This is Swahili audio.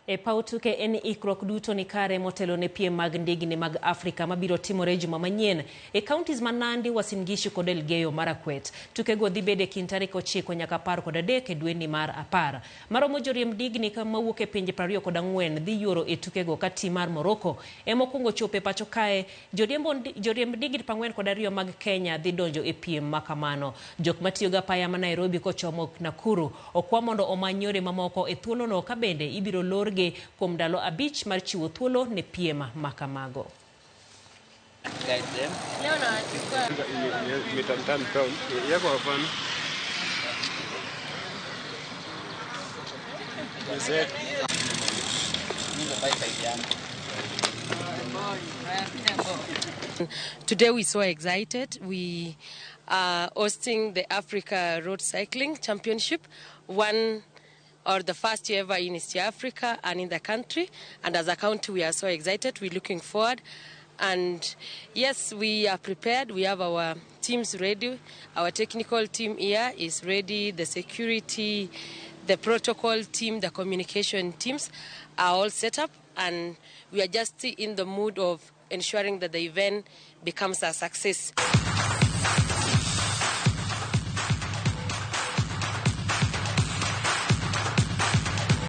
E pautuke en ikruok duto ni kare motelo ne piem mag ndigni mag Afrika mabiro timore juma manyien e counties ma Nandi, Uasin Gishu kod Elgeyo Marakwet. Tukego dhi bedo kind tarik 9 nyaka 13 e dwe ni mar 10. Maromo joriemb ndigni mawuok e pinje 24 dhi yuoro e tukego ka tim mar Morocco mokwongo chopo e pacho kae. Joriemb ndigni 42 mag Kenya dhi donjo e piem makamano. Jok matiyo ga paya ma Nairobi kochomo Nakuru okwa mondo omany yore mamoko e thuolono ka bende ibiro lorgi kuom ndalo 5 mar chiwo thuolo ne piem makamago. Today we're so excited. We are hosting the Africa Road Cycling Championship, one or the first ever in East Africa and in the country. And as a county, we are so excited. We're looking forward. And yes, we are prepared. We have our teams ready. Our technical team here is ready. The security, the protocol team, the communication teams are all set up. And we are just in the mood of ensuring that the event becomes a success.